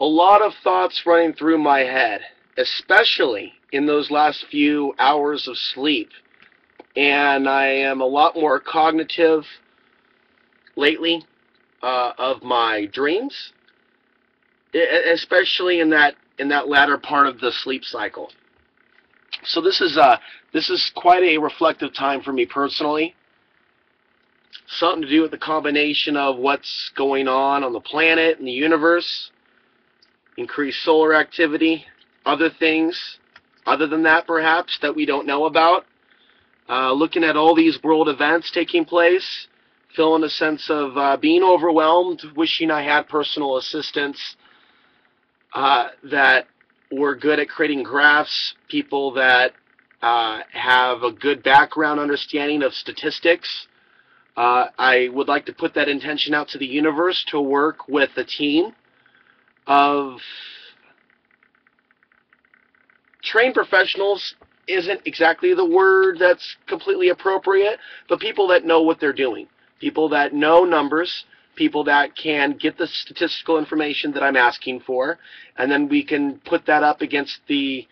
A lot of thoughts running through my head, especially in those last few hours of sleep. And I am a lot more cognitive lately of my dreams, especially in that latter part of the sleep cycle. So this is quite a reflective time for me personally. Something to do with the combination of what's going on the planet and the universe, increased solar activity, other things other than that perhaps that we don't know about. Looking at all these world events taking place, feeling a sense of being overwhelmed, wishing I had personal assistants that were good at creating graphs, people that have a good background understanding of statistics. I would like to put that intention out to the universe to work with a team of trained professionals. Isn't exactly the word that's completely appropriate, but people that know what they're doing, people that know numbers, people that can get the statistical information that I'm asking for, and then we can put that up against the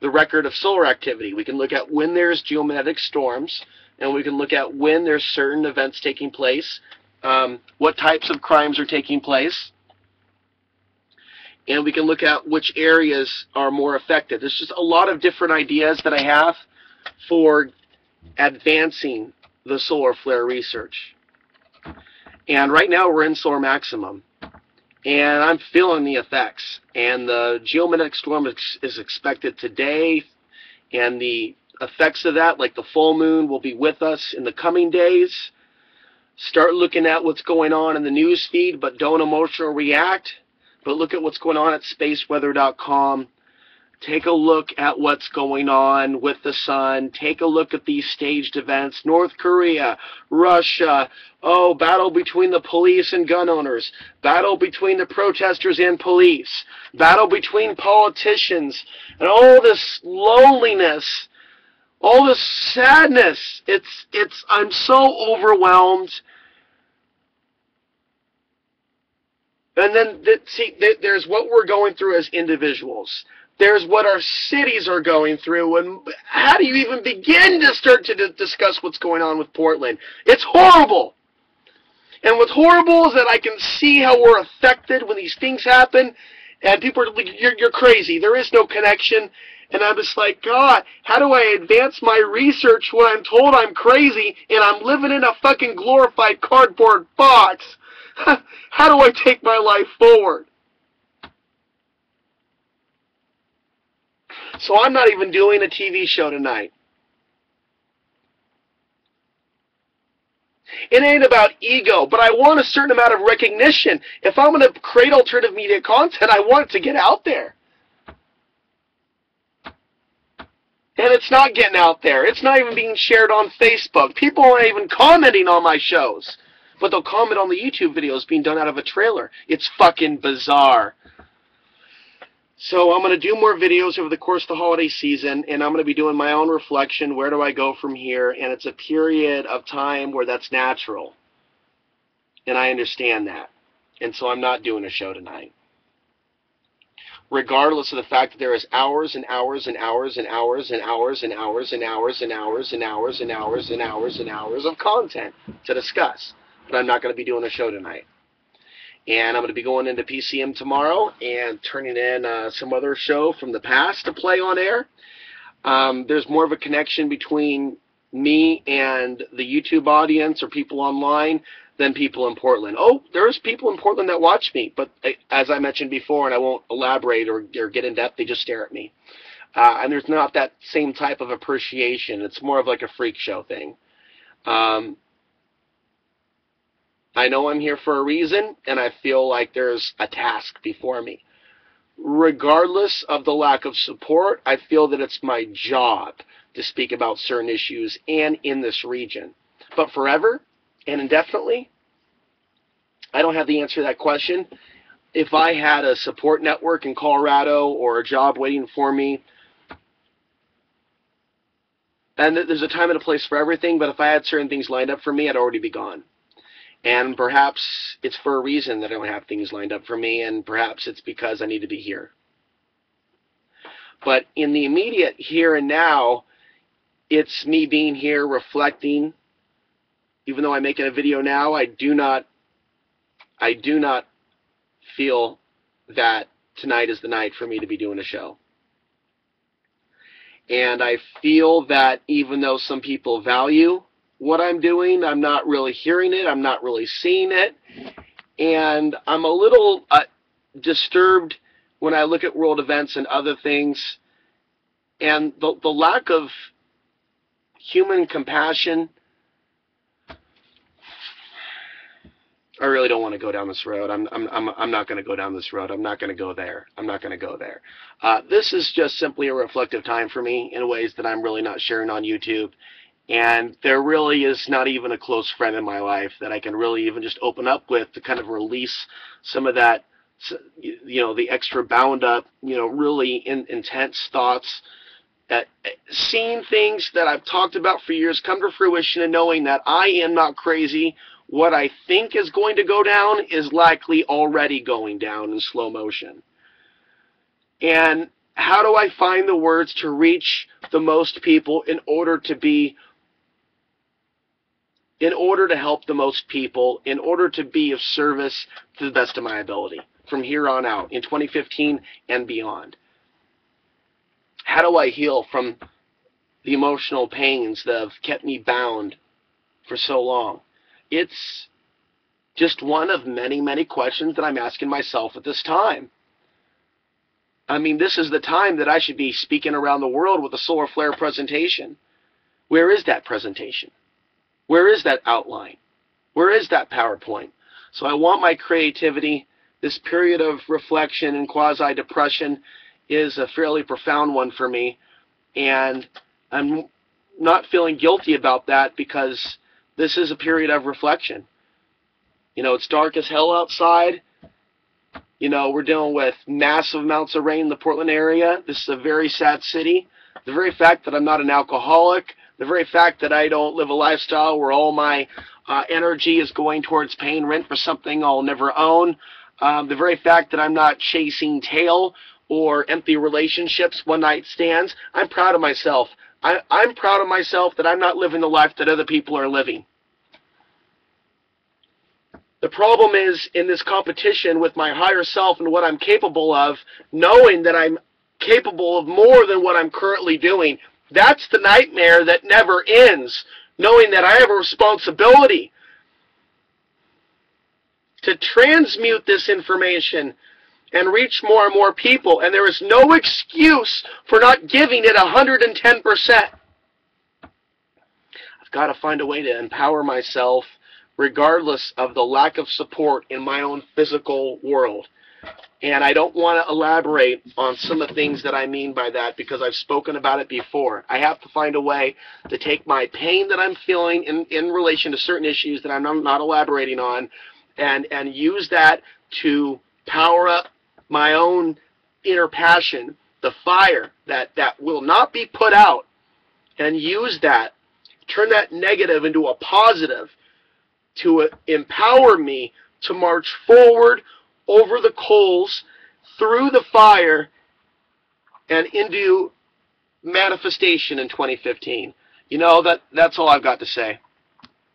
record of solar activity. We can look at when there's geomagnetic storms, and we can look at when there's certain events taking place, what types of crimes are taking place, and we can look at which areas are more affected. There's just a lot of different ideas that I have for advancing the solar flare research. And right now we're in solar maximum, and I'm feeling the effects. And the geomagnetic storm is expected today, and the effects of that, like the full moon, will be with us in the coming days. Start looking at what's going on in the news feed, but don't emotionally react. But look at what's going on at spaceweather.com. Take a look at what's going on with the sun. Take a look at these staged events. North Korea, Russia, battle between the police and gun owners. Battle between the protesters and police. Battle between politicians. And all this loneliness, all this sadness. I'm so overwhelmed. And then, there's what we're going through as individuals. There's what our cities are going through. And how do you even begin to start to discuss what's going on with Portland? It's horrible. And what's horrible is that I can see how we're affected when these things happen. And people are like, you're crazy. There is no connection. And I'm just like, God, how do I advance my research when I'm told I'm crazy and I'm living in a fucking glorified cardboard box? How do I take my life forward? So I'm not even doing a TV show tonight. It ain't about ego, but I want a certain amount of recognition. If I'm going to create alternative media content, I want it to get out there. And it's not getting out there. It's not even being shared on Facebook. People aren't even commenting on my shows. But they'll comment on the YouTube videos being done out of a trailer. It's fucking bizarre. So I'm going to do more videos over the course of the holiday season, and I'm going to be doing my own reflection. Where do I go from here? And it's a period of time where that's natural. And I understand that. And so I'm not doing a show tonight. Regardless of the fact that there is hours and hours and hours and hours and hours and hours and hours and hours and hours and hours and hours and hours of content to discuss. But I'm not going to be doing a show tonight. And I'm going to be going into PCM tomorrow and turning in some other show from the past to play on air. There's more of a connection between me and the YouTube audience or people online than people in Portland. Oh, there's people in Portland that watch me, but as I mentioned before, and I won't elaborate or get in depth, they just stare at me. And there's not that same type of appreciation. It's more of like a freak show thing. I know I'm here for a reason, and I feel like there's a task before me. Regardless of the lack of support, I feel that it's my job to speak about certain issues and in this region. But forever and indefinitely, I don't have the answer to that question. If I had a support network in Colorado or a job waiting for me, and there's a time and a place for everything, but if I had certain things lined up for me, I'd already be gone. And perhaps it's for a reason that I don't have things lined up for me, and perhaps it's because I need to be here. But in the immediate here and now, it's me being here reflecting. Even though I'm making a video now, I do not feel that tonight is the night for me to be doing a show. And I feel that even though some people value what I'm doing, I'm not really hearing it, I'm not really seeing it, and I'm a little disturbed when I look at world events and other things, and the lack of human compassion. I really don't want to go down this road. I'm not going to go down this road. I'm not going to go there. I'm not going to go there. This is just simply a reflective time for me in ways that I'm really not sharing on YouTube. And there really is not even a close friend in my life that I can really even just open up with to kind of release some of that, you know, the extra bound up, you know, really intense thoughts. Seeing things that I've talked about for years come to fruition, and knowing that I am not crazy. What I think is going to go down is likely already going down in slow motion. And how do I find the words to reach the most people in order to help the most people, in order to be of service to the best of my ability from here on out in 2015 and beyond? How do I heal from the emotional pains that have kept me bound for so long? It's just one of many, many questions that I'm asking myself at this time. I mean, this is the time that I should be speaking around the world with a solar flare presentation. Where is that presentation? Where is that outline? Where is that PowerPoint? So I want my creativity. This period of reflection and quasi-depression is a fairly profound one for me, and I'm not feeling guilty about that because this is a period of reflection. You know, it's dark as hell outside. You know, we're dealing with massive amounts of rain in the Portland area. This is a very sad city. The very fact that I'm not an alcoholic, the very fact that I don't live a lifestyle where all my energy is going towards paying rent for something I'll never own, the very fact that I'm not chasing tail or empty relationships, one-night stands, I'm proud of myself. I'm proud of myself that I'm not living the life that other people are living. The problem is in this competition with my higher self and what I'm capable of, knowing that I'm capable of more than what I'm currently doing. That's the nightmare that never ends, knowing that I have a responsibility to transmute this information and reach more and more people, and there is no excuse for not giving it 110%. I've got to find a way to empower myself regardless of the lack of support in my own physical world. And I don't want to elaborate on some of the things that I mean by that because I've spoken about it before. I have to find a way to take my pain that I'm feeling in relation to certain issues that I'm not elaborating on and use that to power up my own inner passion, the fire that will not be put out, and use that, turn that negative into a positive to empower me to march forward over the coals, through the fire, and into manifestation in 2015. You know, that's all I've got to say.